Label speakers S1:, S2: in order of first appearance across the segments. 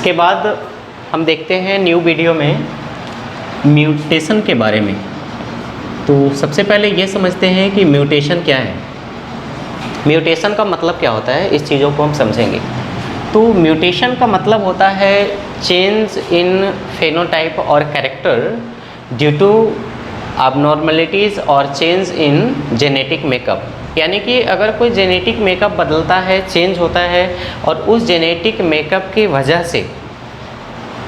S1: इसके बाद हम देखते हैं न्यू वीडियो में म्यूटेशन के बारे में। तो सबसे पहले ये समझते हैं कि म्यूटेशन क्या है, म्यूटेशन का मतलब क्या होता है, इस चीज़ों को हम समझेंगे। तो म्यूटेशन का मतलब होता है चेंज इन फेनोटाइप और कैरेक्टर ड्यू टू abnormalities और चेंज इन जेनेटिक मेकअप। यानी कि अगर कोई जेनेटिक मेकअप बदलता है, चेंज होता है और उस जेनेटिक मेकअप की वजह से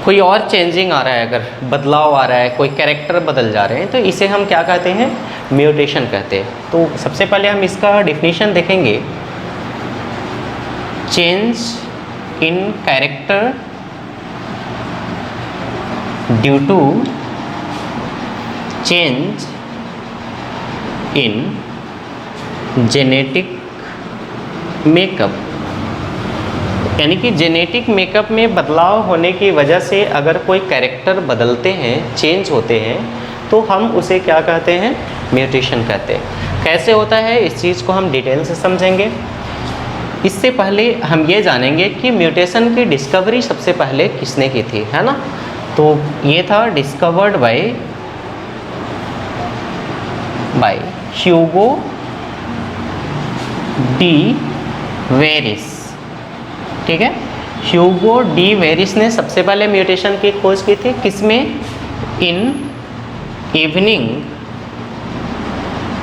S1: कोई और चेंजिंग आ रहा है, अगर बदलाव आ रहा है, कोई कैरेक्टर बदल जा रहे हैं, तो इसे हम क्या कहते हैं, म्यूटेशन कहते हैं। तो सबसे पहले हम इसका डिफिनीशन देखेंगे। Change in character due to change in genetic makeup, यानी कि जेनेटिक मेकअप में बदलाव होने की वजह से अगर कोई कैरेक्टर बदलते हैं, चेंज होते हैं, तो हम उसे क्या कहते हैं, म्यूटेशन कहते हैं। कैसे होता है इस चीज़ को हम डिटेल से समझेंगे। इससे पहले हम ये जानेंगे कि म्यूटेशन की डिस्कवरी सबसे पहले किसने की थी, है ना। तो ये था discovered by Hugo de Vries, ठीक है। ह्यूगो डी वेरिस ने सबसे पहले म्यूटेशन की खोज की थी, किसमें, इन इवनिंग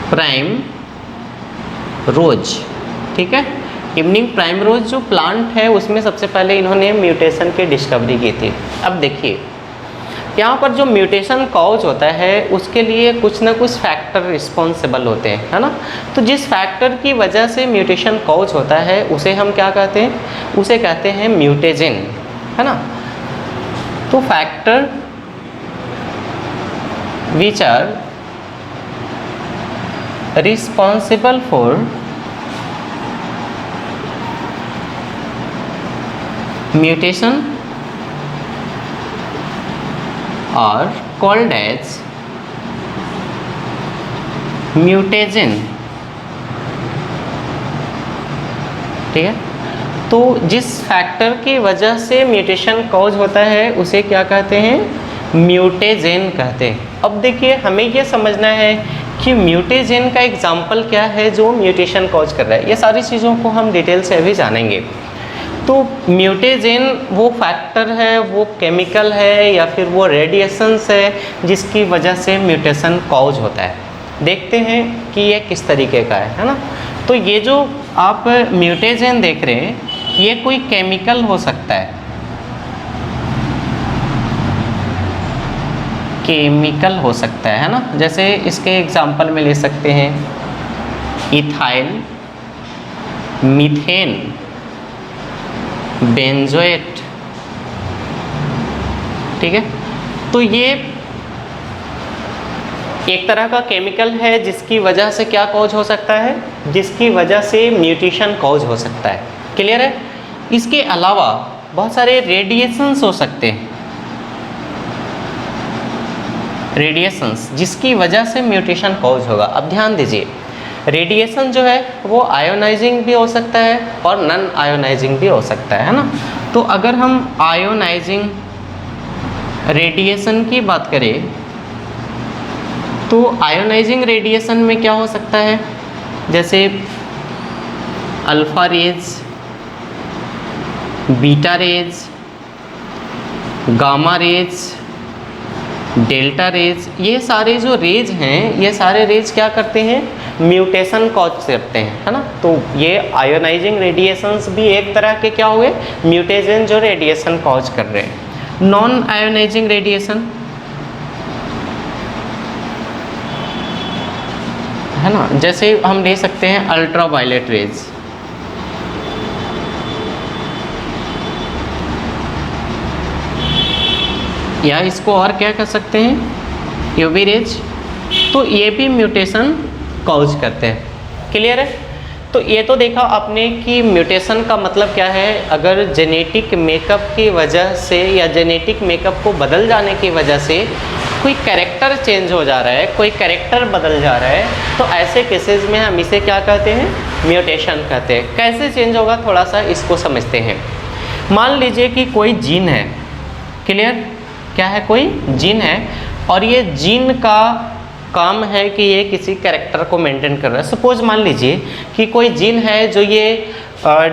S1: प्राइम रोज, ठीक है। इवनिंग प्राइम रोज जो प्लांट है उसमें सबसे पहले इन्होंने म्यूटेशन की डिस्कवरी की थी। अब देखिए यहाँ पर जो म्यूटेशन कॉज होता है उसके लिए कुछ ना कुछ फैक्टर रिस्पॉन्सिबल होते हैं, है ना। तो जिस फैक्टर की वजह से म्यूटेशन कॉज होता है उसे हम क्या कहते हैं, उसे कहते हैं म्यूटेजन, है ना। तो factor which are responsible for mutation are called as mutagen, ठीक है। तो जिस फैक्टर की वजह से म्यूटेशन कॉज होता है उसे क्या कहते हैं, म्यूटेजन कहते हैं। अब देखिए हमें ये समझना है कि म्यूटेजन का एग्जाम्पल क्या है जो म्यूटेशन कॉज कर रहा है। ये सारी चीज़ों को हम डिटेल से अभी जानेंगे। तो म्यूटेजन वो फैक्टर है, वो केमिकल है या फिर वो रेडिएशंस है जिसकी वजह से म्यूटेशन कॉज होता है। देखते हैं कि ये किस तरीके का है ना। तो ये जो आप म्यूटेजन देख रहे हैं ये कोई केमिकल हो सकता है, केमिकल हो सकता है ना। जैसे इसके एग्जांपल में ले सकते हैं इथाइल, मीथेन, बेंजोएट, ठीक है। तो ये एक तरह का केमिकल है जिसकी वजह से क्या कॉज हो सकता है, जिसकी वजह से म्यूटेशन कॉज हो सकता है। क्लियर है। इसके अलावा बहुत सारे रेडिएशंस हो सकते हैं, रेडिएशंस जिसकी वजह से म्यूटेशन कॉज होगा। अब ध्यान दीजिए रेडिएशन जो है वो आयोनाइजिंग भी हो सकता है और नॉन आयोनाइजिंग भी हो सकता है ना। तो अगर हम आयोनाइजिंग रेडिएशन की बात करें तो आयोनाइजिंग रेडिएशन में क्या हो सकता है, जैसे alpha rays, beta rays, gamma rays, delta rays, ये सारे जो रेज हैं ये सारे रेज क्या करते हैं, म्यूटेशन कॉज करते हैं, है ना। तो ये आयोनाइजिंग रेडिएशंस भी एक तरह के क्या हुए, म्यूटेजन जो रेडिएशन कॉज कर रहे हैं। नॉन आयोनाइजिंग रेडिएशन, है ना, जैसे हम ले सकते हैं अल्ट्रावायलेट रेज, या इसको और क्या कर सकते हैं, यूवी रेज। तो ये भी म्यूटेशन कॉज करते हैं। क्लियर है। तो ये तो देखा आपने कि म्यूटेशन का मतलब क्या है। अगर जेनेटिक मेकअप की वजह से या जेनेटिक मेकअप को बदल जाने की वजह से कोई कैरेक्टर चेंज हो जा रहा है, कोई कैरेक्टर बदल जा रहा है, तो ऐसे केसेस में हम इसे क्या कहते हैं, म्यूटेशन कहते हैं। कैसे चेंज होगा थोड़ा सा इसको समझते हैं। मान लीजिए कि कोई जीन है, क्लियर, क्या है, कोई जीन है और ये जीन का काम है कि ये किसी कैरेक्टर को मेंटेन कर रहा है। सपोज मान लीजिए कि कोई जीन है जो ये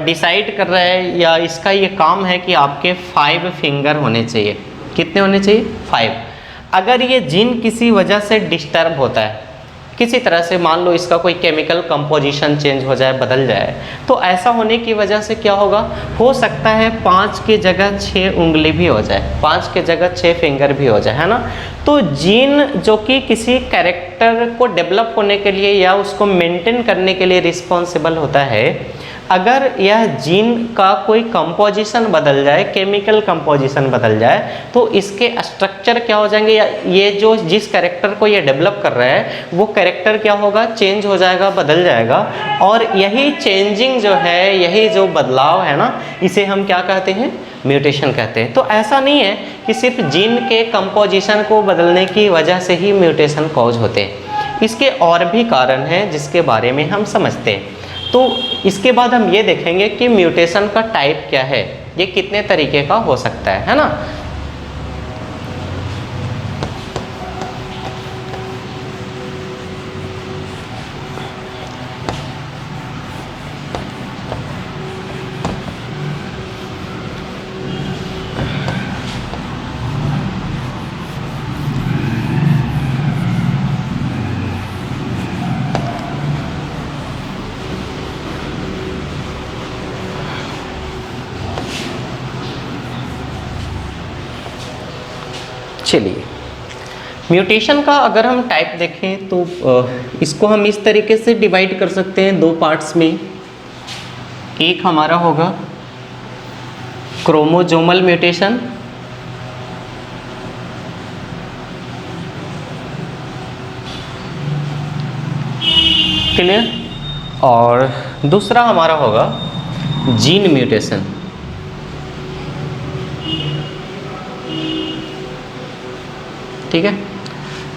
S1: डिसाइड कर रहा है या इसका ये काम है कि आपके 5 फिंगर होने चाहिए। कितने होने चाहिए? 5। अगर ये जीन किसी वजह से डिस्टर्ब होता है, किसी तरह से मान लो इसका कोई केमिकल कंपोजिशन चेंज हो जाए, बदल जाए, तो ऐसा होने की वजह से क्या होगा, हो सकता है 5 की जगह 6 उंगली भी हो जाए, 5 की जगह 6 फिंगर भी हो जाए, है ना। तो जीन जो कि किसी कैरेक्टर को डेवलप होने के लिए या उसको मेंटेन करने के लिए रिस्पॉन्सिबल होता है, अगर यह जीन का कोई कंपोजिशन बदल जाए, केमिकल कंपोजिशन बदल जाए, तो इसके स्ट्रक्चर क्या हो जाएंगे, या ये जो जिस कैरेक्टर को ये डेवलप कर रहा है वो कैरेक्टर क्या होगा, चेंज हो जाएगा, बदल जाएगा। और यही चेंजिंग जो है, यही जो बदलाव है ना, इसे हम क्या कहते हैं, म्यूटेशन कहते हैं। तो ऐसा नहीं है कि सिर्फ जीन के कंपोजिशन को बदलने की वजह से ही म्यूटेशन कॉज होते हैं, इसके और भी कारण हैं जिसके बारे में हम समझते हैं। तो इसके बाद हम ये देखेंगे कि म्यूटेशन का टाइप क्या है, ये कितने तरीके का हो सकता है ना। चलिए, म्यूटेशन का अगर हम टाइप देखें तो इसको हम इस तरीके से डिवाइड कर सकते हैं 2 पार्ट्स में। एक हमारा होगा क्रोमोजोमल म्यूटेशन, क्लियर, और दूसरा हमारा होगा जीन म्यूटेशन। ठीक है,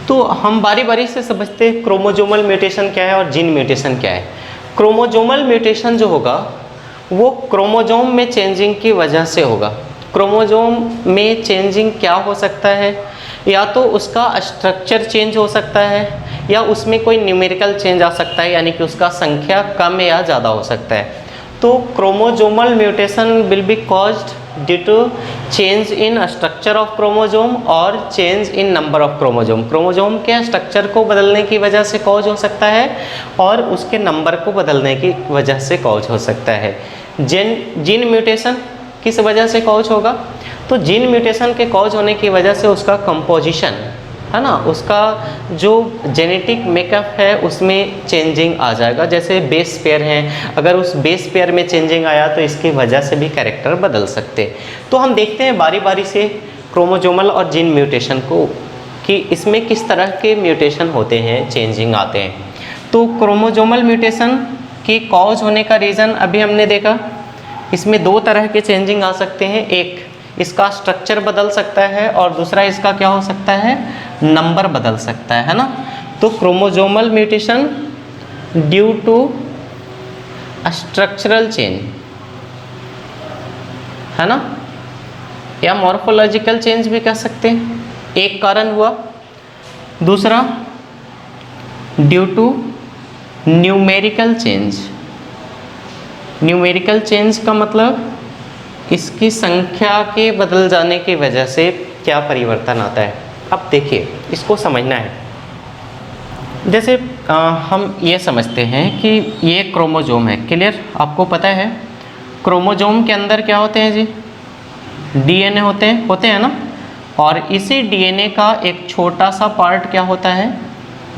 S1: तो हम बारी बारी से समझते हैं क्रोमोजोमल म्यूटेशन क्या है और जीन म्यूटेशन क्या है। क्रोमोजोमल म्यूटेशन जो होगा वो क्रोमोजोम में चेंजिंग की वजह से होगा। क्रोमोजोम में चेंजिंग क्या हो सकता है, या तो उसका स्ट्रक्चर चेंज हो सकता है, या उसमें कोई न्यूमेरिकल चेंज आ सकता है, यानी कि उसका संख्या कम या ज़्यादा हो सकता है। तो chromosomal mutation will be caused due to change in structure of chromosome और change in number of chromosome. Chromosome के स्ट्रक्चर को बदलने की वजह से कॉज हो सकता है और उसके नंबर को बदलने की वजह से कॉज हो सकता है। जीन म्यूटेशन किस वजह से कॉज होगा, तो जीन म्यूटेशन के कॉज होने की वजह से उसका कंपोजिशन है ना, उसका जो जेनेटिक मेकअप है उसमें चेंजिंग आ जाएगा। जैसे बेस पेयर हैं, अगर उस बेस पेयर में चेंजिंग आया तो इसकी वजह से भी कैरेक्टर बदल सकते हैं। तो हम देखते हैं बारी बारी से क्रोमोजोमल और जीन म्यूटेशन को कि इसमें किस तरह के म्यूटेशन होते हैं, चेंजिंग आते हैं। तो क्रोमोजोमल म्यूटेशन की कॉज होने का रीज़न अभी हमने देखा, इसमें 2 तरह के चेंजिंग आ सकते हैं। एक इसका स्ट्रक्चर बदल सकता है और दूसरा इसका क्या हो सकता है, नंबर बदल सकता है ना। तो chromosomal mutation due to structural change है ना, या मॉर्फोलॉजिकल चेंज भी कह सकते हैं, एक कारण हुआ। दूसरा due to numerical change. Numerical change का मतलब इसकी संख्या के बदल जाने की वजह से क्या परिवर्तन आता है। अब देखिए, इसको समझना है। जैसे हम ये समझते हैं कि ये क्रोमोजोम है, क्लियर, आपको पता है क्रोमोजोम के अंदर क्या होते हैं जी, डीएनए होते हैं ना, और इसी डीएनए का एक छोटा सा पार्ट क्या होता है,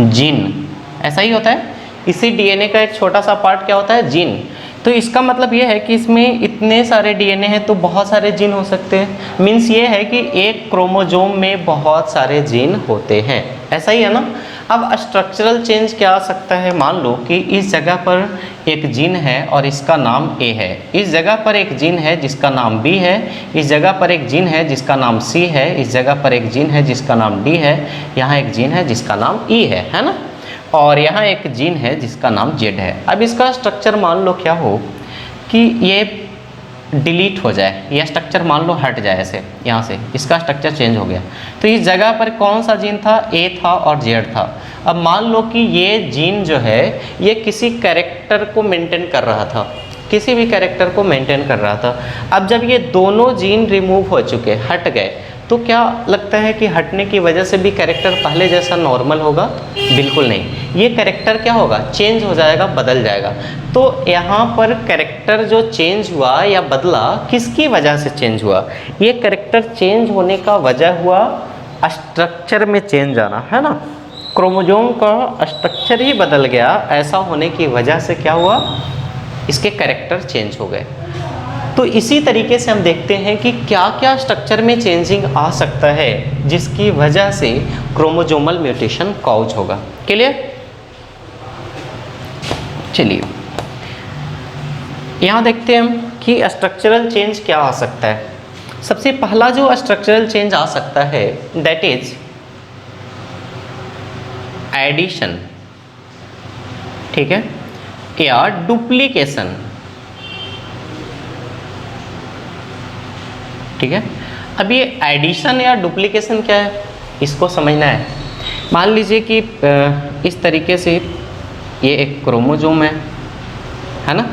S1: जीन। ऐसा ही होता है, इसी डीएनए का एक छोटा सा पार्ट क्या होता है, जीन। तो इसका मतलब ये है कि इसमें इतने सारे डीएनए हैं तो बहुत सारे जीन हो सकते हैं। मीन्स ये है कि एक क्रोमोजोम में बहुत सारे जीन होते हैं, ऐसा ही है ना। अब स्ट्रक्चरल चेंज क्या आ सकता है, मान लो कि इस जगह पर एक जीन है और इसका नाम ए है, इस जगह पर एक जीन है जिसका नाम बी है, इस जगह पर एक जीन है जिसका नाम सी है, इस जगह पर एक जीन है जिसका नाम डी है, यहाँ एक जीन है जिसका नाम ई है ना, और यहाँ एक जीन है जिसका नाम जेड है। अब इसका स्ट्रक्चर मान लो क्या हो कि ये डिलीट हो जाए या स्ट्रक्चर मान लो हट जाए, ऐसे यहाँ से इसका स्ट्रक्चर चेंज हो गया, तो इस जगह पर कौन सा जीन था, ए था और जेड था। अब मान लो कि ये जीन जो है ये किसी कैरेक्टर को मेंटेन कर रहा था, किसी भी कैरेक्टर को मेंटेन कर रहा था। अब जब ये दोनों जीन रिमूव हो चुके, हट गए, तो क्या लगता है कि हटने की वजह से भी कैरेक्टर पहले जैसा नॉर्मल होगा? बिल्कुल नहीं, ये कैरेक्टर क्या होगा, चेंज हो जाएगा, बदल जाएगा। तो यहाँ पर कैरेक्टर जो चेंज हुआ या बदला, किसकी वजह से चेंज हुआ? ये कैरेक्टर चेंज होने का वजह हुआ स्ट्रक्चर में चेंज आना, है ना। क्रोमोसोम का स्ट्रक्चर ही बदल गया, ऐसा होने की वजह से क्या हुआ, इसके कैरेक्टर चेंज हो गए। तो इसी तरीके से हम देखते हैं कि क्या क्या स्ट्रक्चर में चेंजिंग आ सकता है जिसकी वजह से क्रोमोसोमल म्यूटेशन कॉज होगा। क्लियर? चलिए यहाँ देखते हैं हम कि स्ट्रक्चरल चेंज क्या आ सकता है। सबसे पहला जो स्ट्रक्चरल चेंज आ सकता है दैट इज एडिशन, ठीक है, या डुप्लीकेशन, ठीक है। अब ये एडिशन या डुप्लीकेशन क्या है, इसको समझना है। मान लीजिए कि इस तरीके से ये एक क्रोमोसोम है ना,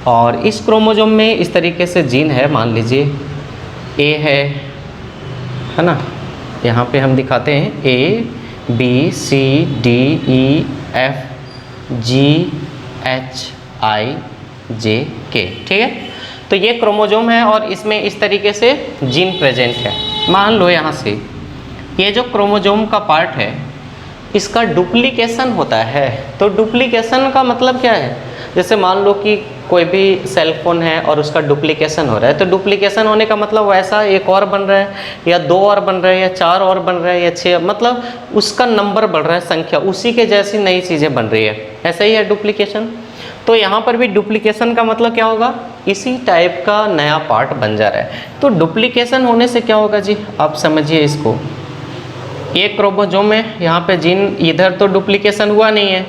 S1: और इस क्रोमोसोम में इस तरीके से जीन है, मान लीजिए ए है ना, यहाँ पे हम दिखाते हैं A B C D E F G H I J K, ठीक है। तो ये क्रोमोसोम है और इसमें इस तरीके से जीन प्रेजेंट है। मान लो यहाँ से ये जो क्रोमोसोम का पार्ट है इसका डुप्लीकेशन होता है। तो डुप्लीकेशन का मतलब क्या है, जैसे मान लो कि कोई भी सेल फोन है और उसका डुप्लीकेशन हो रहा है, तो डुप्लीकेशन होने का मतलब वैसा एक और बन रहा है या दो और बन रहे हैं या चार और बन रहे हैं या छः, मतलब उसका नंबर बढ़ रहा है, संख्या उसी के जैसी नई चीज़ें बन रही है, ऐसा ही है डुप्लीकेशन। तो यहाँ पर भी डुप्लीकेशन का मतलब क्या होगा, इसी टाइप का नया पार्ट बन जा रहा है। तो डुप्लीकेशन होने से क्या होगा जी, आप समझिए इसको, ये क्रोमोसोम में यहाँ पे जीन, इधर तो डुप्लीकेशन हुआ नहीं है,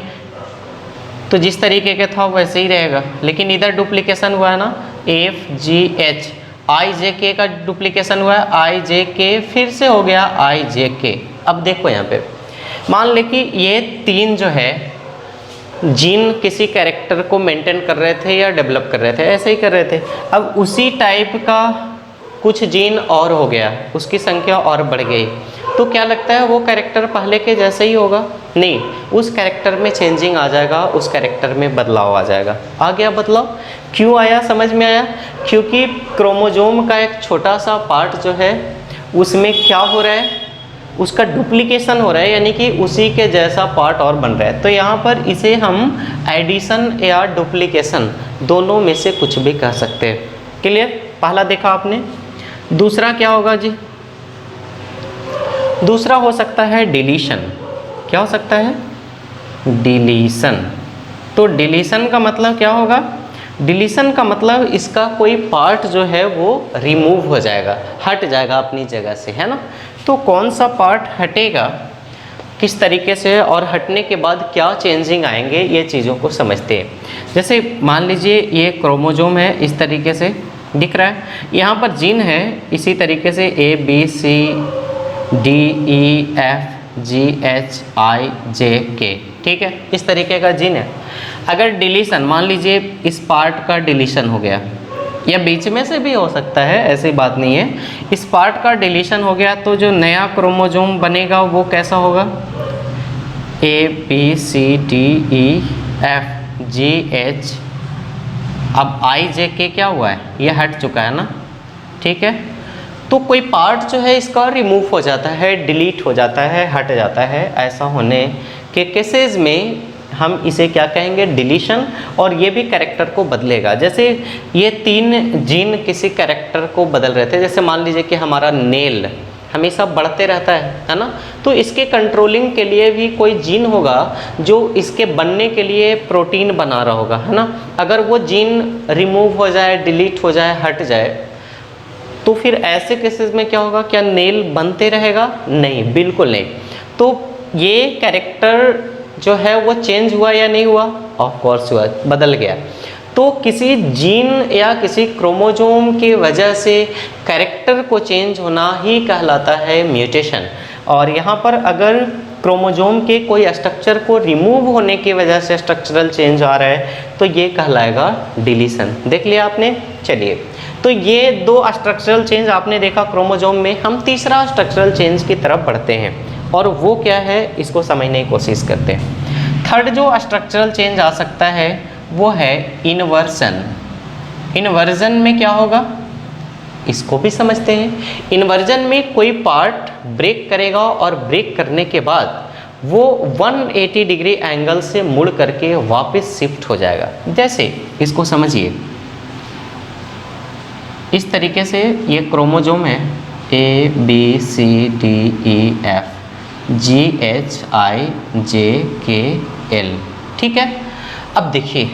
S1: तो जिस तरीके का था वैसे ही रहेगा, लेकिन इधर डुप्लीकेशन हुआ है ना, F G H I J के का डुप्लीकेशन हुआ है, आई जे के फिर से हो गया आई जे के। अब देखो यहाँ पे मान ले कि ये तीन जो है जीन किसी कैरेक्टर को मेंटेन कर रहे थे या डेवलप कर रहे थे, ऐसे ही कर रहे थे। अब उसी टाइप का कुछ जीन और हो गया, उसकी संख्या और बढ़ गई, तो क्या लगता है वो कैरेक्टर पहले के जैसे ही होगा? नहीं, उस कैरेक्टर में चेंजिंग आ जाएगा, उस कैरेक्टर में बदलाव आ जाएगा। आ गया बदलाव? क्यों आया, समझ में आया? क्योंकि क्रोमोसोम का एक छोटा सा पार्ट जो है उसमें क्या हो रहा है, उसका डुप्लीकेशन हो रहा है, यानी कि उसी के जैसा पार्ट और बन रहा है। तो यहाँ पर इसे हम एडिशन या डुप्लीकेशन दोनों में से कुछ भी कह सकते हैं। क्लियर? पहला देखा आपने। दूसरा क्या होगा जी, दूसरा हो सकता है डिलीशन। क्या हो सकता है? डिलीशन। तो डिलीशन का मतलब क्या होगा? डिलीशन का मतलब इसका कोई पार्ट जो है वो रिमूव हो जाएगा, हट जाएगा अपनी जगह से, है ना। तो कौन सा पार्ट हटेगा, किस तरीके से, और हटने के बाद क्या चेंजिंग आएंगे, ये चीज़ों को समझते हैं। जैसे मान लीजिए ये क्रोमोसोम है, इस तरीके से दिख रहा है, यहाँ पर जीन है इसी तरीके से A B C D E F G H I J K, ठीक है, इस तरीके का जीन है। अगर डिलीशन, मान लीजिए इस पार्ट का डिलीशन हो गया, या बीच में से भी हो सकता है, ऐसी बात नहीं है, इस पार्ट का डिलीशन हो गया, तो जो नया क्रोमोसोम बनेगा वो कैसा होगा, A B C D E F G H. अब आई जे के क्या हुआ है, ये हट चुका है ना, ठीक है। तो कोई पार्ट जो है इसका रिमूव हो जाता है, डिलीट हो जाता है, हट जाता है। ऐसा होने के केसेस में हम इसे क्या कहेंगे, डिलीशन, और ये भी कैरेक्टर को बदलेगा। जैसे ये तीन जीन किसी कैरेक्टर को बदल रहे थे, जैसे मान लीजिए कि हमारा नेल हमेशा बढ़ते रहता है ना, तो इसके कंट्रोलिंग के लिए भी कोई जीन होगा जो इसके बनने के लिए प्रोटीन बना रहा होगा, है ना। अगर वो जीन रिमूव हो जाए, डिलीट हो जाए, हट जाए, तो फिर ऐसे केसेस में क्या होगा, क्या नेल बनते रहेगा? नहीं, बिल्कुल नहीं। तो ये कैरेक्टर जो है वो चेंज हुआ या नहीं हुआ? ऑफ कोर्स हुआ, बदल गया। तो किसी जीन या किसी क्रोमोजोम की वजह से कैरेक्टर को चेंज होना ही कहलाता है म्यूटेशन। और यहाँ पर अगर क्रोमोजोम के कोई स्ट्रक्चर को रिमूव होने की वजह से स्ट्रक्चरल चेंज आ रहा है तो ये कहलाएगा डिलीशन। देख लिया आपने। चलिए, तो ये दो स्ट्रक्चरल चेंज आपने देखा क्रोमोजोम में। हम तीसरा स्ट्रक्चरल चेंज की तरफ बढ़ते हैं और वो क्या है इसको समझने की कोशिश करते हैं। थर्ड जो स्ट्रक्चरल चेंज आ सकता है वो है इन्वर्जन। इन्वर्जन में क्या होगा इसको भी समझते हैं। इन्वर्जन में कोई पार्ट ब्रेक करेगा और ब्रेक करने के बाद वो 180 डिग्री एंगल से मुड़ करके वापस शिफ्ट हो जाएगा। जैसे इसको समझिए, इस तरीके से ये क्रोमोजोम है A B C D E F G H I J K L, ठीक है। अब देखिए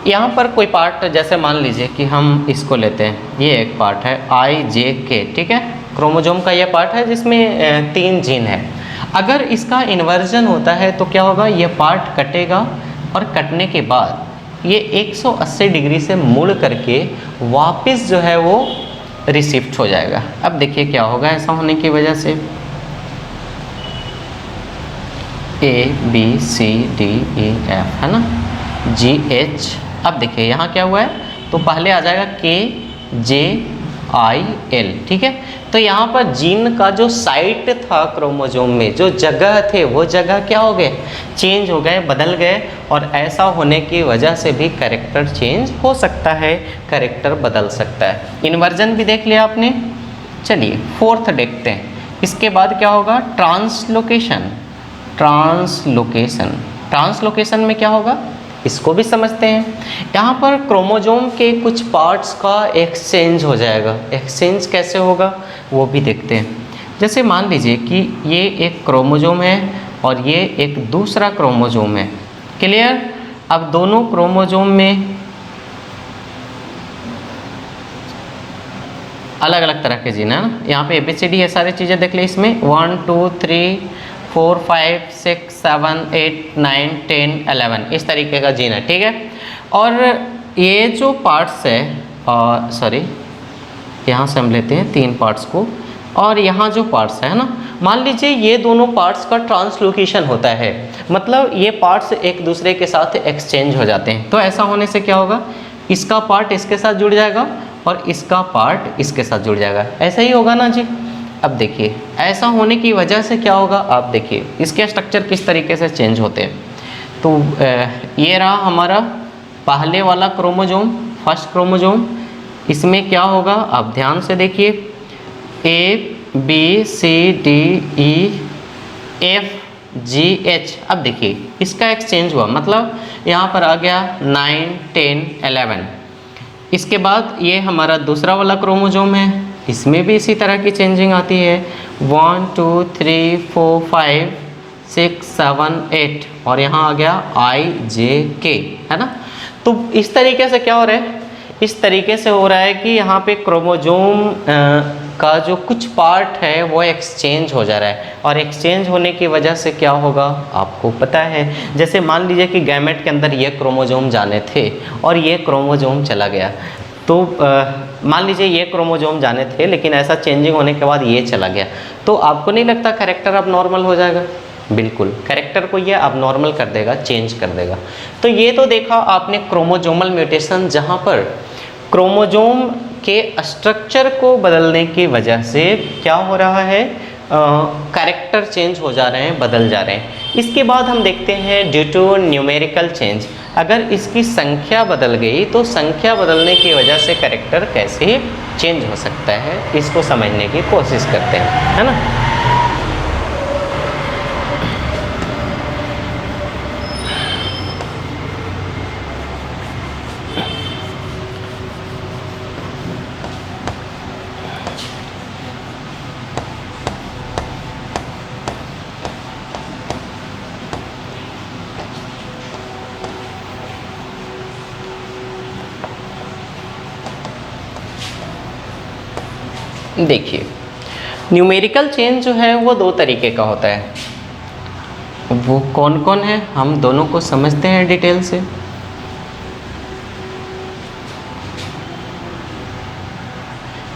S1: यहाँ पर कोई पार्ट, जैसे मान लीजिए कि हम इसको लेते हैं, ये एक पार्ट है I J K, ठीक है। क्रोमोजोम का ये पार्ट है जिसमें 3 जीन है। अगर इसका इन्वर्जन होता है तो क्या होगा, ये पार्ट कटेगा और कटने के बाद ये 180 डिग्री से मुड़ करके वापस जो है वो रिशिफ्ट हो जाएगा। अब देखिए क्या होगा ऐसा होने की वजह से, A B C D E F है ना, G H। अब देखिए यहाँ क्या हुआ है, तो पहले आ जाएगा K J I L, ठीक है। तो यहाँ पर जीन का जो साइट था क्रोमोजोम में, जो जगह थे वो जगह क्या हो गए, चेंज हो गए, बदल गए। और ऐसा होने की वजह से भी कैरेक्टर चेंज हो सकता है, कैरेक्टर बदल सकता है। इन्वर्जन भी देख लिया आपने। चलिए फोर्थ देखते हैं, इसके बाद क्या होगा, ट्रांसलोकेशन। ट्रांसलोकेशन, ट्रांसलोकेशन में क्या होगा इसको भी समझते हैं। यहाँ पर क्रोमोजोम के कुछ पार्ट्स का एक्सचेंज हो जाएगा। एक्सचेंज कैसे होगा वो भी देखते हैं। जैसे मान लीजिए कि ये एक क्रोमोजोम है और ये एक दूसरा क्रोमोजोम है, क्लियर। अब दोनों क्रोमोजोम में अलग अलग तरह के जीन है ना। यहाँ पे ABCD है, सारी चीज़ें देख ले इसमें 1 2 3 4 5 6 7 8 9 10 11 इस तरीके का जीन है, ठीक है। और ये जो पार्ट्स है, सॉरी यहाँ से हम लेते हैं 3 पार्ट्स को, और यहाँ जो पार्ट्स है ना, मान लीजिए ये दोनों पार्ट्स का ट्रांसलोकेशन होता है, मतलब ये पार्ट्स एक दूसरे के साथ एक्सचेंज हो जाते हैं। तो ऐसा होने से क्या होगा, इसका पार्ट इसके साथ जुड़ जाएगा और इसका पार्ट इसके साथ जुड़ जाएगा। ऐसा ही होगा ना जी। अब देखिए ऐसा होने की वजह से क्या होगा, आप देखिए इसके स्ट्रक्चर किस तरीके से चेंज होते हैं। तो ये रहा हमारा पहले वाला क्रोमोजोम, फर्स्ट क्रोमोजोम। इसमें क्या होगा आप ध्यान से देखिए, A B C D E F G H। अब देखिए इसका एक्सचेंज हुआ, मतलब यहाँ पर आ गया 9 10 11। इसके बाद ये हमारा दूसरा वाला क्रोमोजोम है, इसमें भी इसी तरह की चेंजिंग आती है 1 2 3 4 5 6 7 8 और यहाँ आ गया I J K, है ना। तो इस तरीके से क्या हो रहा है, इस तरीके से हो रहा है कि यहाँ पे क्रोमोजोम का जो कुछ पार्ट है वो एक्सचेंज हो जा रहा है। और एक्सचेंज होने की वजह से क्या होगा आपको पता है, जैसे मान लीजिए कि गैमेट के अंदर ये क्रोमोजोम जाने थे और ये क्रोमोजोम चला गया। तो मान लीजिए ये क्रोमोजोम जाने थे लेकिन ऐसा चेंजिंग होने के बाद ये चला गया, तो आपको नहीं लगता कैरेक्टर अब नॉर्मल हो जाएगा? बिल्कुल, कैरेक्टर को ये अब नॉर्मल कर देगा, चेंज कर देगा। तो ये तो देखा आपने क्रोमोजोमल म्यूटेशन, जहाँ पर क्रोमोजोम के स्ट्रक्चर को बदलने की वजह से क्या हो रहा है, कैरेक्टर चेंज हो जा रहे हैं, बदल जा रहे हैं। इसके बाद हम देखते हैं ड्यू टू न्यूमेरिकल चेंज, अगर इसकी संख्या बदल गई तो संख्या बदलने की वजह से कैरेक्टर कैसे चेंज हो सकता है, इसको समझने की कोशिश करते हैं, है ना। देखिए न्यूमेरिकल चेंज जो है वो 2 तरीके का होता है। वो कौन कौन है हम दोनों को समझते हैं डिटेल से।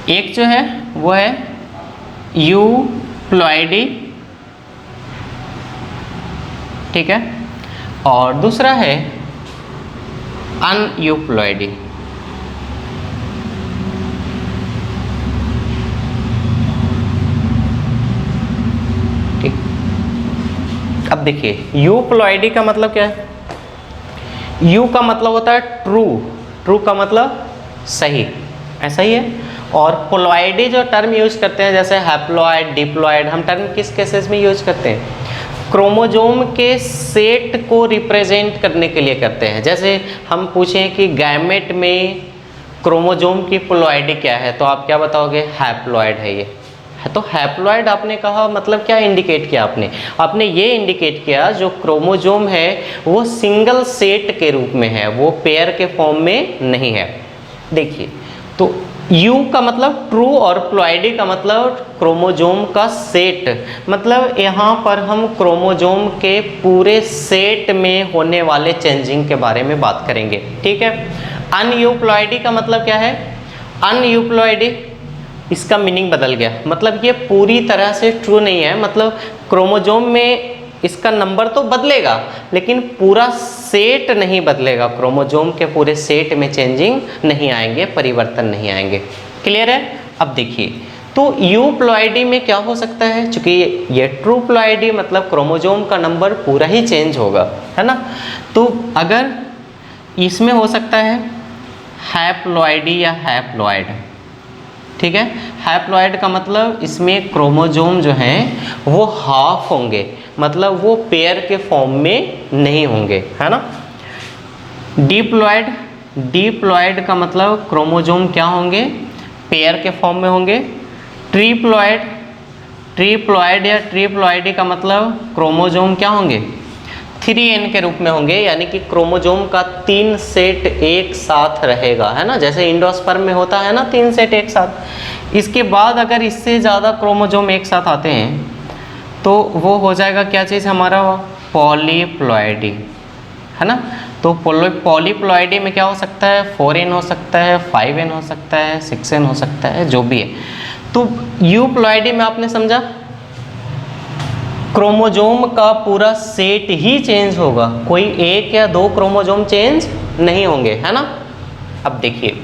S1: एक जो है वो है यूप्लॉइडी, ठीक है, और दूसरा है अनयूप्लॉइडी। ठीक, अब देखिए यूप्लॉइडी का मतलब क्या है। यू का मतलब होता है ट्रू, ट्रू का मतलब सही, ऐसा ही है। और प्लॉइडी जो टर्म यूज करते हैं जैसे हैप्लॉइड, डिप्लॉइड, हम टर्म किस केसेस में यूज करते हैं, क्रोमोजोम के सेट को रिप्रेजेंट करने के लिए करते हैं। जैसे हम पूछें कि गैमेट में क्रोमोजोम की प्लॉइडी क्या है, तो आप क्या बताओगे, हैप्लॉइड है ये है। तो हैप्लॉइड आपने कहा मतलब क्या इंडिकेट किया आपने, आपने ये इंडिकेट किया जो क्रोमोजोम है वो सिंगल सेट के रूप में है, वो पेयर के फॉर्म में नहीं है। देखिए तो U का मतलब ट्रू और प्लॉइडी का मतलब क्रोमोजोम का सेट, मतलब यहाँ पर हम क्रोमोजोम के पूरे सेट में होने वाले चेंजिंग के बारे में बात करेंगे, ठीक है। अनयूप्लॉइडी का मतलब क्या है, अनयूप्लॉइडी इसका मीनिंग बदल गया, मतलब ये पूरी तरह से ट्रू नहीं है, मतलब क्रोमोजोम में इसका नंबर तो बदलेगा लेकिन पूरा सेट नहीं बदलेगा, क्रोमोजोम के पूरे सेट में चेंजिंग नहीं आएंगे, परिवर्तन नहीं आएंगे। क्लियर है। अब देखिए तो यूप्लॉइडी में क्या हो सकता है, चूंकि ये ट्रू प्लॉइडी मतलब क्रोमोजोम का नंबर पूरा ही चेंज होगा, है ना। तो अगर इसमें हो सकता है हैप्लॉइडी या हैप्लॉइड, ठीक है। हैप्लॉइड का मतलब इसमें क्रोमोजोम जो हैं वो हाफ होंगे, मतलब वो पेयर के फॉर्म में नहीं होंगे, है ना। डिप्लॉइड, डिप्लॉइड का मतलब क्रोमोजोम क्या होंगे, पेयर के फॉर्म में होंगे। ट्रिप्लॉइड, ट्रिप्लॉइड या ट्रिप्लॉइडी का मतलब क्रोमोजोम क्या होंगे, 3n के रूप में होंगे, यानी कि क्रोमोजोम का 3 सेट एक साथ रहेगा, है ना, जैसे इंडोस्पर्म में होता है ना 3 सेट एक साथ। इसके बाद अगर इससे ज़्यादा क्रोमोजोम एक साथ आते हैं तो वो हो जाएगा क्या चीज़ हमारा, पॉलीप्लॉइडी, है ना। तो पॉलीप्लॉइडी में क्या हो सकता है, 4n हो सकता है, 5n हो सकता है, 6n हो सकता है, जो भी है। तो यूप्लॉइडी में आपने समझा क्रोमोजोम का पूरा सेट ही चेंज होगा, कोई एक या दो क्रोमोजोम चेंज नहीं होंगे, है ना। अब देखिए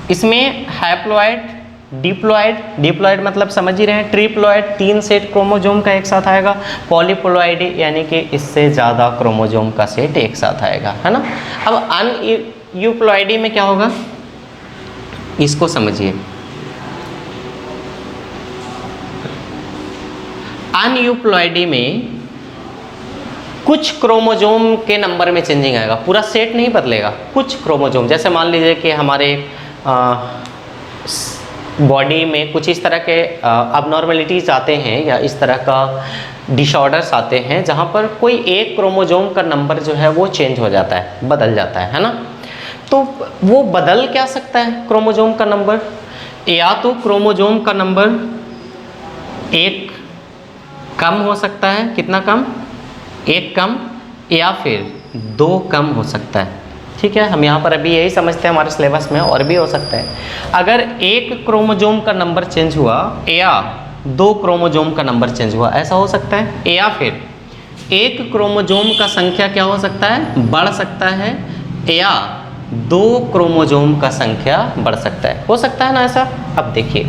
S1: इसमें हैप्लॉइड, डिप्लॉइड, डिप्लॉइड मतलब समझ ही रहे हैं, ट्रिप्लॉइड 3 सेट क्रोमोजोम का एक साथ आएगा, पॉलीप्लॉइडी यानी कि इससे ज़्यादा क्रोमोजोम का सेट एक साथ आएगा, है ना। अब अनयूप्लॉइडी में क्या होगा इसको समझिए। अनयूप्लॉइडी में कुछ क्रोमोजोम के नंबर में चेंजिंग आएगा, पूरा सेट नहीं बदलेगा, कुछ क्रोमोजोम, जैसे मान लीजिए कि हमारे बॉडी में कुछ इस तरह के अबनॉर्मलिटीज आते हैं या इस तरह का डिसऑर्डर्स आते हैं जहाँ पर कोई एक क्रोमोजोम का नंबर जो है वो चेंज हो जाता है, बदल जाता है ना। तो वो बदल क्या सकता है क्रोमोजोम का नंबर, या तो क्रोमोजोम का नंबर एक कम हो सकता है, कितना कम, एक कम, या फिर 2 कम हो सकता है, ठीक है। हम यहाँ पर अभी यही समझते हैं, हमारे सिलेबस में और भी हो सकता है। अगर एक क्रोमोजोम का नंबर चेंज हुआ या 2 क्रोमोजोम का नंबर चेंज हुआ, ऐसा हो सकता है, या फिर एक क्रोमोजोम का संख्या क्या हो सकता है, बढ़ सकता है, या 2 क्रोमोजोम का संख्या बढ़ सकता है, हो सकता है ना ऐसा। अब देखिए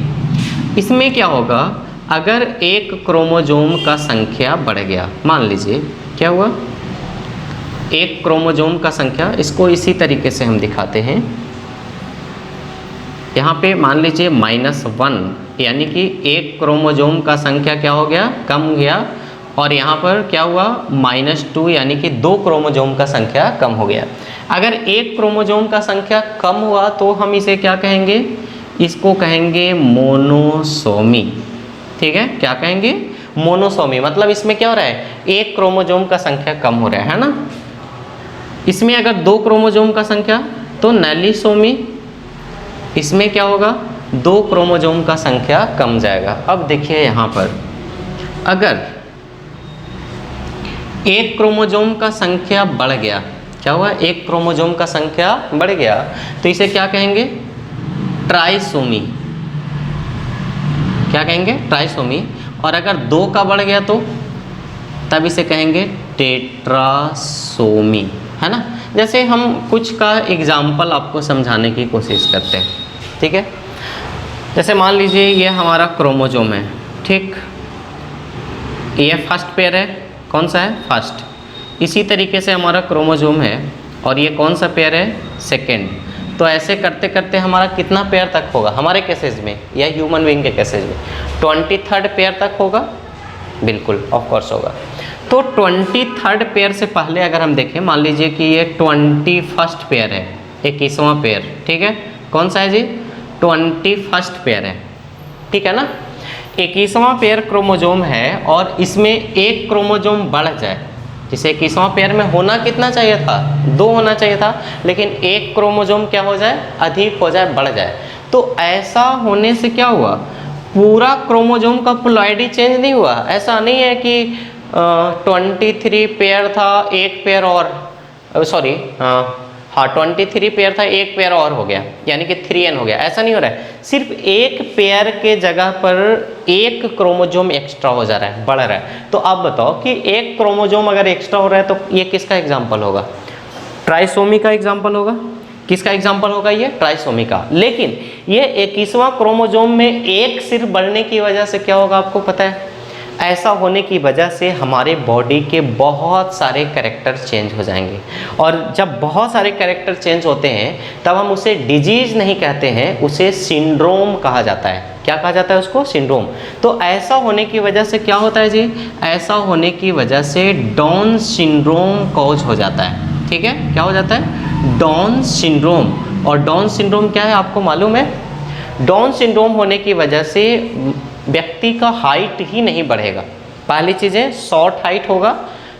S1: इसमें क्या होगा, अगर एक क्रोमोजोम का संख्या बढ़ गया, मान लीजिए क्या हुआ, एक क्रोमोजोम का संख्या, इसको इसी तरीके से हम दिखाते हैं, यहाँ पे मान लीजिए -1, यानी कि एक क्रोमोजोम का संख्या क्या हो गया, कम हो गया, और यहाँ पर क्या हुआ -2, यानी कि 2 क्रोमोजोम का संख्या कम हो गया। अगर एक क्रोमोजोम का संख्या कम हुआ तो हम इसे क्या कहेंगे, इसको कहेंगे मोनोसोमी, ठीक है। क्या कहेंगे, मोनोसोमी, मतलब इसमें क्या हो रहा है, एक क्रोमोजोम का संख्या कम हो रहा है ना। इसमें अगर 2 क्रोमोजोम का संख्या तो नैलिसोमी, इसमें क्या होगा, 2 क्रोमोजोम का संख्या कम जाएगा। अब देखिए यहाँ पर अगर एक क्रोमोजोम का संख्या बढ़ गया, क्या हुआ, एक क्रोमोजोम का संख्या बढ़ गया, तो इसे क्या कहेंगे, ट्राइसोमी, क्या कहेंगे? ट्राइसोमी। और अगर 2 का बढ़ गया तो तब इसे कहेंगे टेट्रासोमी, है ना। जैसे हम कुछ का एग्जाम्पल आपको समझाने की कोशिश करते हैं, ठीक है। जैसे मान लीजिए ये हमारा क्रोमोजोम है, ठीक, ये फर्स्ट पेयर है, कौन सा है? फर्स्ट। इसी तरीके से हमारा क्रोमोजोम है और ये कौन सा पेयर है? सेकेंड। तो ऐसे करते करते हमारा कितना पेयर तक होगा हमारे केसेज में या ह्यूमन बीइंग के केसेज में? 23rd पेयर तक होगा, बिल्कुल ऑफ कोर्स होगा। तो 23rd पेयर से पहले अगर हम देखें, मान लीजिए कि ये 21st पेयर है, 21वां पेयर, ठीक है। कौन सा है जी? 21st पेयर है, ठीक है ना। 21वां पेयर क्रोमोजोम है और इसमें एक क्रोमोजोम बढ़ जाए, जिसे 21वां पेयर में होना कितना चाहिए था? 2 होना चाहिए था, लेकिन एक क्रोमोजोम क्या हो जाए? अधिक हो जाए, बढ़ जाए। तो ऐसा होने से क्या हुआ? पूरा क्रोमोजोम का प्लॉइडी चेंज नहीं हुआ। ऐसा नहीं है कि 23 पेयर था, एक पेयर और सॉरी हाँ 23 पेयर था, एक पेयर और हो गया, यानी कि 3n हो गया। ऐसा नहीं हो रहा है, सिर्फ एक पेयर के जगह पर एक क्रोमोजोम एक्स्ट्रा हो जा रहा है, बढ़ रहा है। तो आप बताओ कि एक क्रोमोजोम अगर एक्स्ट्रा हो रहा है तो ये किसका एग्जाम्पल होगा? ट्राइसोमी का एग्जाम्पल होगा। किसका एग्जाम्पल होगा? ये ट्राइसोमी का। लेकिन ये 21वां क्रोमोजोम में एक सिर्फ बढ़ने की वजह से क्या होगा आपको पता है? ऐसा होने की वजह से हमारे बॉडी के बहुत सारे कैरेक्टर चेंज हो जाएंगे। और जब बहुत सारे कैरेक्टर चेंज होते हैं तब हम उसे डिजीज नहीं कहते हैं, उसे सिंड्रोम कहा जाता है। क्या कहा जाता है उसको? सिंड्रोम। तो ऐसा होने की वजह से क्या होता है जी? ऐसा होने की वजह से डाउन सिंड्रोम कॉज हो जाता है, ठीक है। क्या हो जाता है? Down syndrome. और डाउन सिंड्रोम क्या है आपको मालूम है? डाउन सिंड्रोम होने की वजह से व्यक्ति का हाइट ही नहीं बढ़ेगा। पहली चीज़ें शॉर्ट हाइट होगा,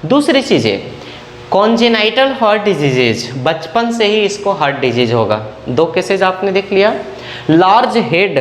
S1: दूसरी चीज़ें कॉन्जेनाइटल हार्ट डिजीजेज, बचपन से ही इसको हार्ट डिजीज होगा। 2 केसेज आपने देख लिया। लार्ज हेड,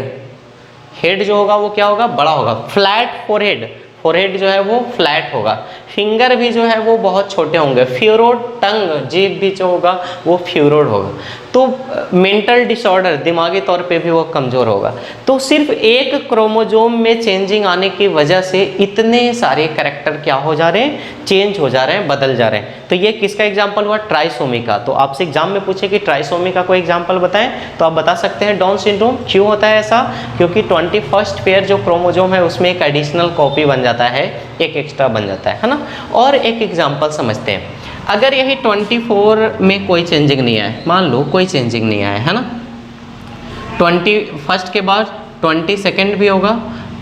S1: हेड जो होगा वो क्या होगा? बड़ा होगा। फ्लैट फोरहेड, फोरहेड जो है वो फ्लैट होगा। फिंगर भी जो है वो बहुत छोटे होंगे। फ्यूरोड टंग, जीभ भी जो होगा वो फ्यूरोड होगा। तो मेंटल डिसऑर्डर, दिमागी तौर पे भी वो कमज़ोर होगा। तो सिर्फ एक क्रोमोजोम में चेंजिंग आने की वजह से इतने सारे कैरेक्टर क्या हो जा रहे हैं? चेंज हो जा रहे हैं, बदल जा रहे हैं। तो ये किसका एग्जाम्पल हुआ? ट्राइसोमी का। तो आपसे एग्जाम में पूछे कि ट्राइसोमी का कोई एग्जाम्पल बताएं तो आप बता सकते हैं डाउन सिंड्रोम। क्यों होता है ऐसा? क्योंकि 21st पेयर जो क्रोमोजोम है उसमें एक एडिशनल कॉपी बन जाता है, एक एक्स्ट्रा बन जाता है ना। और एक एग्जाम्पल समझते हैं। अगर यही 24 में कोई चेंजिंग नहीं आए, मान लो कोई चेंजिंग नहीं आया है ना, 21st के बाद 22nd भी होगा,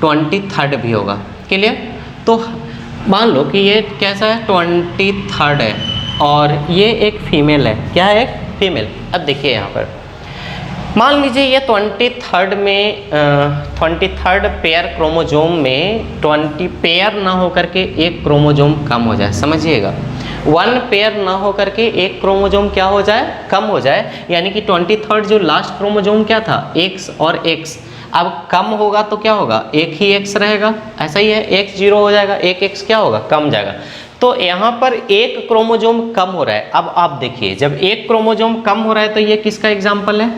S1: 23rd भी होगा, क्लियर। तो मान लो कि ये कैसा है? 23rd है और ये एक फीमेल है। क्या है? एक फीमेल। अब देखिए यहाँ पर मान लीजिए ये 23rd में 23rd पेयर क्रोमोजोम में 20 पेयर ना हो करके एक क्रोमोजोम कम हो जाए। समझिएगा, 1 पेयर ना हो करके एक क्रोमोजोम क्या हो जाए? कम हो जाए। यानी कि 23rd जो लास्ट क्रोमोजोम क्या था? X और X। अब कम होगा तो क्या होगा? एक ही X रहेगा, ऐसा ही है। X 0 हो जाएगा, एक X क्या होगा? कम जाएगा। तो यहाँ पर एक क्रोमोजोम कम हो रहा है। अब आप देखिए, जब एक क्रोमोजोम कम हो रहा है तो ये किसका एग्जाम्पल है?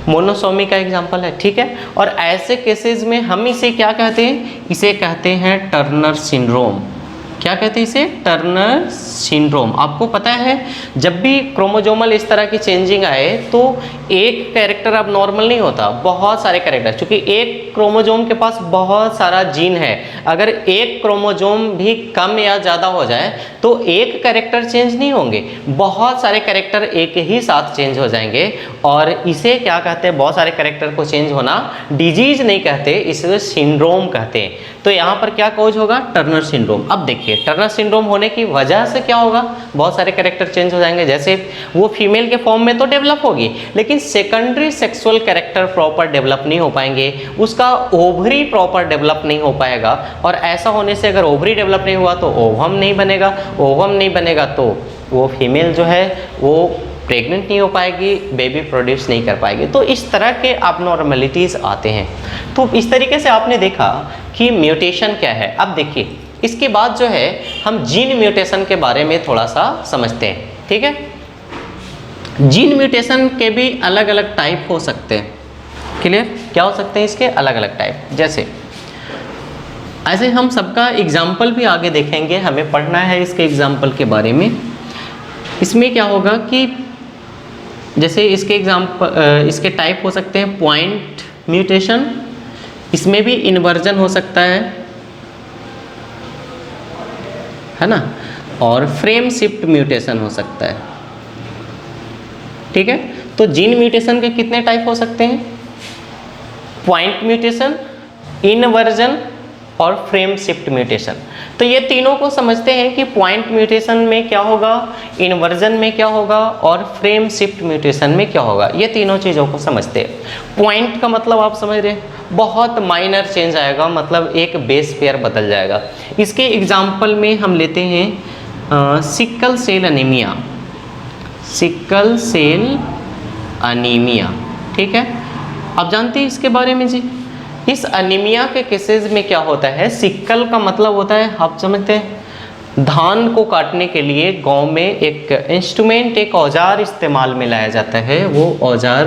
S1: मोनोसोमी का एग्जाम्पल है, ठीक है। और ऐसे केसेस में हम इसे क्या कहते हैं? इसे कहते हैं टर्नर सिंड्रोम। क्या कहते हैं इसे? Turner syndrome. आपको पता है जब भी क्रोमोजोमल इस तरह की चेंजिंग आए तो एक कैरेक्टर अब नॉर्मल नहीं होता, बहुत सारे कैरेक्टर, क्योंकि एक क्रोमोजोम के पास बहुत सारा जीन है। अगर एक क्रोमोजोम भी कम या ज़्यादा हो जाए तो एक कैरेक्टर चेंज नहीं होंगे, बहुत सारे कैरेक्टर एक ही साथ चेंज हो जाएंगे। और इसे क्या कहते हैं? बहुत सारे कैरेक्टर को चेंज होना डिजीज नहीं कहते, इसे सिंड्रोम कहते हैं। तो यहाँ पर क्या कॉज होगा? Turner syndrome. अब देखिए टर्नर सिंड्रोम होने की वजह से क्या होगा? बहुत सारे कैरेक्टर चेंज हो जाएंगे। जैसे वो फीमेल के फॉर्म में तो डेवलप होगी, लेकिन secondary sexual character proper develop नहीं हो पाएंगे, उसका ओवरी प्रॉपर डेवलप नहीं हो पाएगा। और ऐसा होने से अगर ओवरी डेवलप नहीं हुआ तो ओवम नहीं बनेगा, ओवम नहीं बनेगा तो वो फीमेल जो है वो प्रेग्नेंट नहीं हो पाएगी, बेबी प्रोड्यूस नहीं कर पाएगी। तो इस तरह के abnormalities आते हैं। तो इस तरीके से आपने देखा कि म्यूटेशन क्या है। अब देखिए इसके बाद जो है हम जीन म्यूटेशन के बारे में थोड़ा सा समझते हैं, ठीक है। जीन म्यूटेशन के भी अलग अलग टाइप हो सकते हैं, क्लियर। क्या हो सकते हैं इसके? अलग अलग टाइप। जैसे ऐसे हम सबका एग्जाम्पल भी आगे देखेंगे, हमें पढ़ना है इसके एग्जाम्पल के बारे में। इसमें क्या होगा कि जैसे इसके टाइप हो सकते हैं पॉइंट म्यूटेशन, इसमें भी इन्वर्जन हो सकता है ना, और फ्रेम शिफ्ट म्यूटेशन हो सकता है। ठीक है, तो जीन म्यूटेशन के कितने टाइप हो सकते हैं? पॉइंट म्यूटेशन, इनवर्जन और फ्रेम शिफ्ट म्यूटेशन। तो ये तीनों को समझते हैं कि पॉइंट म्यूटेशन में क्या होगा, इनवर्जन में क्या होगा और फ्रेम शिफ्ट म्यूटेशन में क्या होगा, ये तीनों चीज़ों को समझते हैं। पॉइंट का मतलब आप समझ रहे हैं, बहुत माइनर चेंज आएगा, मतलब एक बेस पेयर बदल जाएगा। इसके एग्जाम्पल में हम लेते हैं sickle cell anaemia, sickle cell anaemia. ठीक है, आप जानते हैं इसके बारे में जी। इस अनीमिया के केसेस में क्या होता है, सिक्कल का मतलब होता है, आप समझते हैं, धान को काटने के लिए गांव में एक इंस्ट्रूमेंट, एक औजार इस्तेमाल में लाया जाता है। वो औजार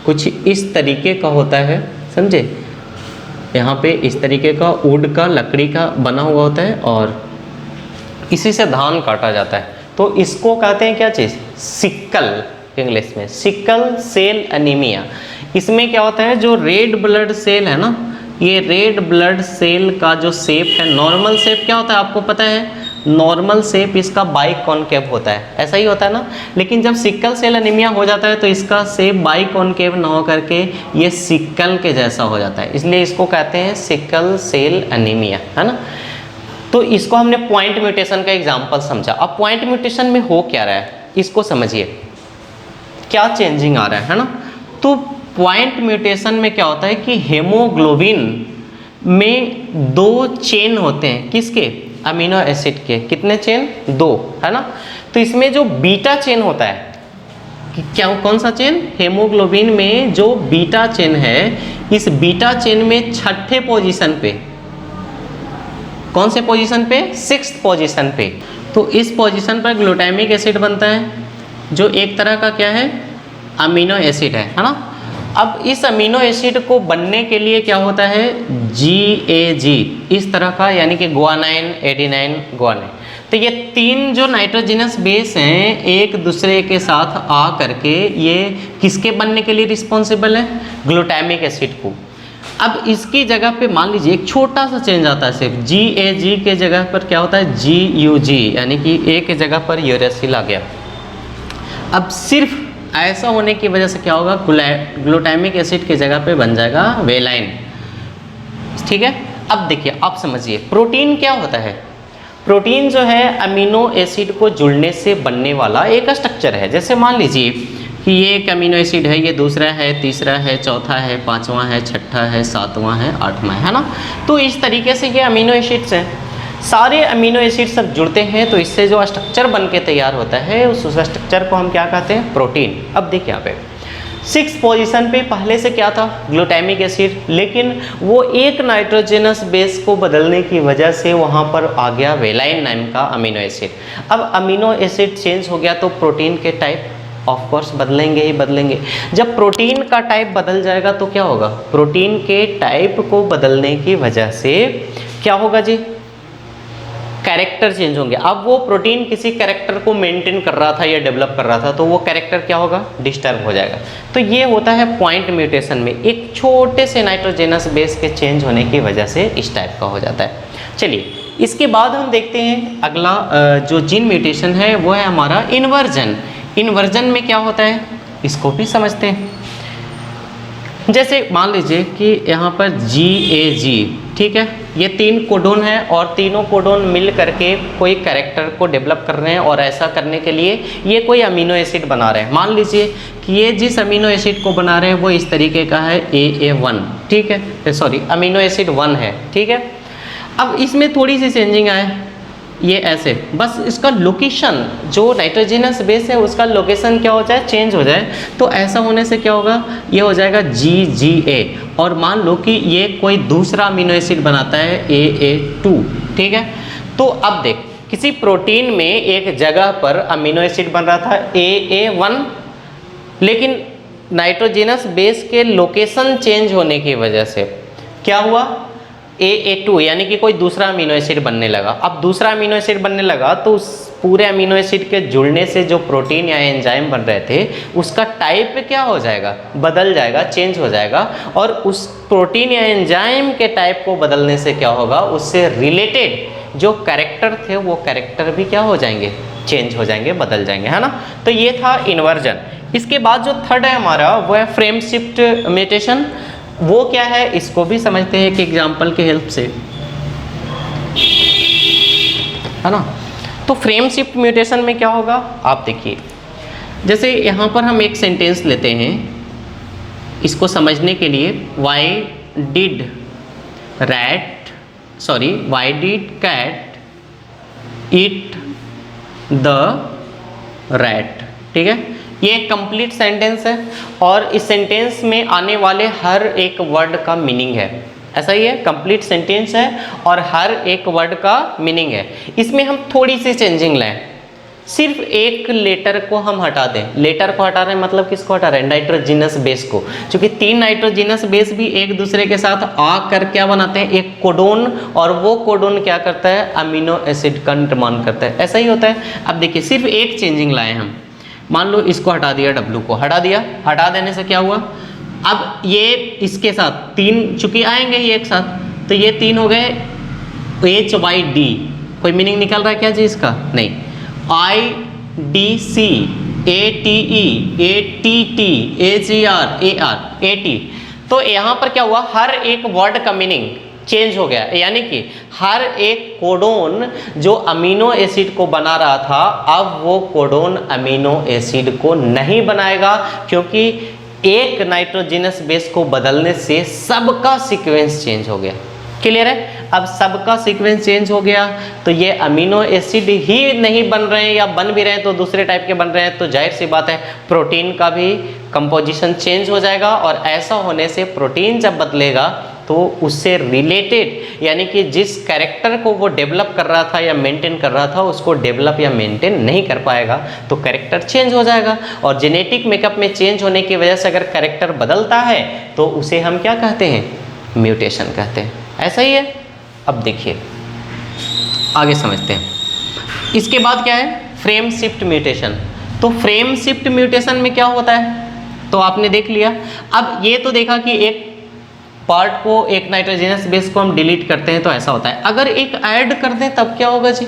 S1: कुछ इस तरीके का होता है, समझे, यहाँ पे इस तरीके का वुड का, लकड़ी का बना हुआ होता है और इसी से धान काटा जाता है। तो इसको कहते हैं क्या चीज़, सिक्कल, इंग्लिश में सिकल सेल अनीमिया। इसमें क्या होता है, जो रेड ब्लड सेल है ना, ये रेड ब्लड सेल का जो शेप है, नॉर्मल शेप क्या होता है आपको पता है, नॉर्मल शेप इसका बाइकॉनकेव होता है, ऐसा ही होता है ना। लेकिन जब सिकल सेल अनीमिया हो जाता है तो इसका शेप बाइकॉनकेव ना हो करके ये सिकल के जैसा हो जाता है, इसलिए इसको कहते हैं सिकल सेल अनीमिया, है ना। तो इसको हमने पॉइंट म्यूटेशन का एग्जाम्पल समझा। अब पॉइंट म्यूटेशन में हो क्या रहा है, इसको समझिए, क्या चेंजिंग आ रहा है ना। तो पॉइंट म्यूटेशन में क्या होता है कि हेमोग्लोबिन में 2 चेन होते हैं, किसके, अमीनो एसिड के। कितने चेन, 2, है ना। तो इसमें जो बीटा चेन होता है, क्या कौन सा चेन, हेमोग्लोबिन में जो बीटा चेन है, इस बीटा चेन में छठे पोजीशन पे, कौन से पोजीशन पे, 6th पोजीशन पे, तो इस पोजीशन पर ग्लूटामिक एसिड बनता है, जो एक तरह का क्या है, अमीनो एसिड है ना। अब इस अमीनो एसिड को बनने के लिए क्या होता है, GAG इस तरह का, यानी कि गुआनाइन, एडिनाइन, गुआनाइन। तो ये 3 जो नाइट्रोजनस बेस हैं एक दूसरे के साथ आ करके ये किसके बनने के लिए रिस्पॉन्सिबल है, ग्लूटामिक एसिड को। अब इसकी जगह पे मान लीजिए एक छोटा सा चेंज आता है, सिर्फ GAG के जगह पर क्या होता है, GUG, यानी कि एक जगह पर यूरेसिल आ गया। अब सिर्फ ऐसा होने की वजह से क्या होगा, ग्लूटामिक एसिड की जगह पे बन जाएगा वेलाइन। ठीक है, अब देखिए, आप समझिए प्रोटीन क्या होता है। प्रोटीन जो है अमीनो एसिड को जुड़ने से बनने वाला एक स्ट्रक्चर है। जैसे मान लीजिए कि ये एक अमीनो एसिड है, ये दूसरा है, तीसरा है, चौथा है, पांचवा है, छठा है, सातवां है, आठवां है ना। तो इस तरीके से ये अमीनो एसिड्स हैं, सारे अमीनो एसिड सब जुड़ते हैं, तो इससे जो स्ट्रक्चर बन के तैयार होता है उस स्ट्रक्चर को हम क्या कहते हैं, प्रोटीन। अब देखिए यहाँ पे 6th पोजीशन पे पहले से क्या था, ग्लूटामिक एसिड, लेकिन वो एक नाइट्रोजनस बेस को बदलने की वजह से वहाँ पर आ गया वेलाइन नाम का अमीनो एसिड। अब अमीनो एसिड चेंज हो गया तो प्रोटीन के टाइप ऑफ कोर्स बदलेंगे ही बदलेंगे। जब प्रोटीन का टाइप बदल जाएगा तो क्या होगा, प्रोटीन के टाइप को बदलने की वजह से क्या होगा जी, कैरेक्टर चेंज होंगे। अब वो प्रोटीन किसी कैरेक्टर को मेंटेन कर रहा था या डेवलप कर रहा था, तो वो कैरेक्टर क्या होगा, डिस्टर्ब हो जाएगा। तो ये होता है पॉइंट म्यूटेशन में, एक छोटे से नाइट्रोजनस बेस के चेंज होने की वजह से इस टाइप का हो जाता है। चलिए, इसके बाद हम देखते हैं अगला जो जीन म्यूटेशन है वो है हमारा इन्वर्जन। इन्वर्जन में क्या होता है, इसको भी समझते हैं। जैसे मान लीजिए कि यहाँ पर GAG, ठीक है, ये 3 कोडोन है और तीनों कोडोन मिल करके कोई कैरेक्टर को डेवलप कर रहे हैं, और ऐसा करने के लिए ये कोई अमीनो एसिड बना रहे हैं। मान लीजिए कि ये जिस अमीनो एसिड को बना रहे हैं वो इस तरीके का है AA1, ठीक है, सॉरी अमीनो एसिड 1 है, ठीक है। अब इसमें थोड़ी सी चेंजिंग आए, ये ऐसे, बस इसका लोकेशन जो नाइट्रोजनस बेस है उसका लोकेशन क्या हो जाए, चेंज हो जाए। तो ऐसा होने से क्या होगा, ये हो जाएगा GGA, और मान लो कि ये कोई दूसरा अमीनो एसिड बनाता है AA2, ठीक है। तो अब देख, किसी प्रोटीन में एक जगह पर अमीनो एसिड बन रहा था AA1, लेकिन नाइट्रोजनस बेस के लोकेशन चेंज होने की वजह से क्या हुआ, AA2 यानी कि कोई दूसरा अमीनो एसिड बनने लगा। अब दूसरा अमीनो एसिड बनने लगा तो उस पूरे अमीनो एसिड के जुड़ने से जो प्रोटीन या एंजाइम बन रहे थे उसका टाइप क्या हो जाएगा, बदल जाएगा, चेंज हो जाएगा। और उस प्रोटीन या एंजाइम के टाइप को बदलने से क्या होगा, उससे रिलेटेड जो कैरेक्टर थे वो कैरेक्टर भी क्या हो जाएंगे, चेंज हो जाएंगे, बदल जाएंगे, है ना। तो ये था इन्वर्जन। इसके बाद जो थर्ड है हमारा वो है फ्रेम शिफ्ट म्यूटेशन। वो क्या है, इसको भी समझते हैं एक एग्जाम्पल की हेल्प से, है ना। तो फ्रेम शिफ्ट म्यूटेशन में क्या होगा, आप देखिए, जैसे यहाँ पर हम एक सेंटेंस लेते हैं इसको समझने के लिए, why did cat eat the rat, ठीक है। ये एक कंप्लीट सेंटेंस है और इस सेंटेंस में आने वाले हर एक वर्ड का मीनिंग है, ऐसा ही है, कंप्लीट सेंटेंस है और हर एक वर्ड का मीनिंग है। इसमें हम थोड़ी सी चेंजिंग लाएं, सिर्फ एक लेटर को हम हटा दें। लेटर को हटा रहे हैं मतलब किसको हटा रहे हैं, नाइट्रोजिनस बेस को, क्योंकि 3 नाइट्रोजिनस बेस भी एक दूसरे के साथ आकर क्या बनाते हैं, एक कोडोन, और वो कोडोन क्या करता है, अमीनो एसिड का निर्माण करता है, ऐसा ही होता है। अब देखिए सिर्फ एक चेंजिंग लाए हम, मान लो इसको हटा दिया, W को हटा दिया, हटा देने से क्या हुआ, अब ये इसके साथ 3 चूंकि आएंगे ये एक साथ, तो ये 3 हो गए HYD, कोई मीनिंग निकल रहा है क्या जी इसका, नहीं, IDC ATE ATT AGR AR AT। तो यहाँ पर क्या हुआ, हर एक वर्ड का मीनिंग चेंज हो गया, यानी कि हर एक कोडोन जो अमीनो एसिड को बना रहा था अब वो कोडोन अमीनो एसिड को नहीं बनाएगा, क्योंकि एक नाइट्रोजिनस बेस को बदलने से सबका सीक्वेंस चेंज हो गया। क्लियर है, अब सबका सीक्वेंस चेंज हो गया तो ये अमीनो एसिड ही नहीं बन रहे हैं, या बन भी रहे हैं तो दूसरे टाइप के बन रहे हैं, तो जाहिर सी बात है प्रोटीन का भी कंपोजिशन चेंज हो जाएगा। और ऐसा होने से प्रोटीन जब बदलेगा तो उससे रिलेटेड, यानी कि जिस कैरेक्टर को वो डेवलप कर रहा था या मेंटेन कर रहा था उसको डेवलप या मेंटेन नहीं कर पाएगा, तो कैरेक्टर चेंज हो जाएगा। और जेनेटिक मेकअप में चेंज होने की वजह से अगर कैरेक्टर बदलता है तो उसे हम क्या कहते हैं, म्यूटेशन कहते हैं, ऐसा ही है। अब देखिए आगे समझते हैं, इसके बाद क्या है, फ्रेम शिफ्ट म्यूटेशन। तो फ्रेम शिफ्ट म्यूटेशन में क्या होता है, तो आपने देख लिया। अब ये तो देखा कि एक पार्ट को, एक नाइट्रोजनस बेस को हम डिलीट करते हैं तो ऐसा होता है। अगर एक ऐड कर दें तब क्या होगा जी,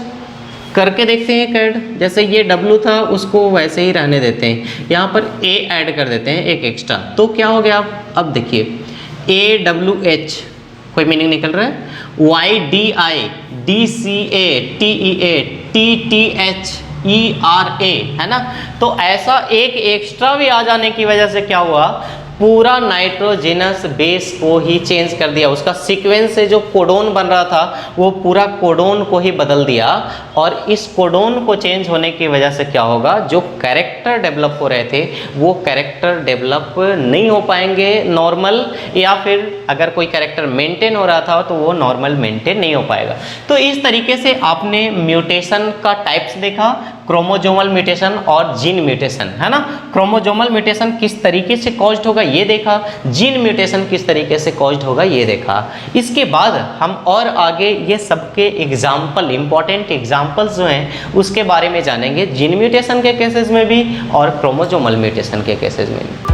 S1: करके देखते हैं एक ऐड। जैसे ये W था उसको वैसे ही रहने देते हैं, यहाँ पर A ऐड कर देते हैं एक एक्स्ट्रा, तो क्या हो गया। अब देखिए AWH कोई मीनिंग निकल रहा है, YDI DCA TEA TTH ERA, है ना। तो ऐसा एक एक्स्ट्रा भी आ जाने की वजह से क्या हुआ, पूरा नाइट्रोजिनस बेस को ही चेंज कर दिया, उसका सीक्वेंस से जो कोडोन बन रहा था वो पूरा कोडोन को ही बदल दिया। और इस कोडोन को चेंज होने की वजह से क्या होगा, जो कैरेक्टर डेवलप हो रहे थे वो कैरेक्टर डेवलप नहीं हो पाएंगे नॉर्मल, या फिर अगर कोई कैरेक्टर मेंटेन हो रहा था तो वो नॉर्मल मेंटेन नहीं हो पाएगा। तो इस तरीके से आपने म्यूटेशन का टाइप्स देखा, क्रोमोजोमल म्यूटेशन और जीन म्यूटेशन, है ना। क्रोमोजोमल म्यूटेशन किस तरीके से कॉज्ड होगा ये देखा, जीन म्यूटेशन किस तरीके से कॉज्ड होगा ये देखा। इसके बाद हम और आगे ये सबके एग्जाम्पल, इंपॉर्टेंट एग्जाम्पल्स जो हैं उसके बारे में जानेंगे, जीन म्यूटेशन के केसेस में भी और क्रोमोजोमल म्यूटेशन के केसेस में भी।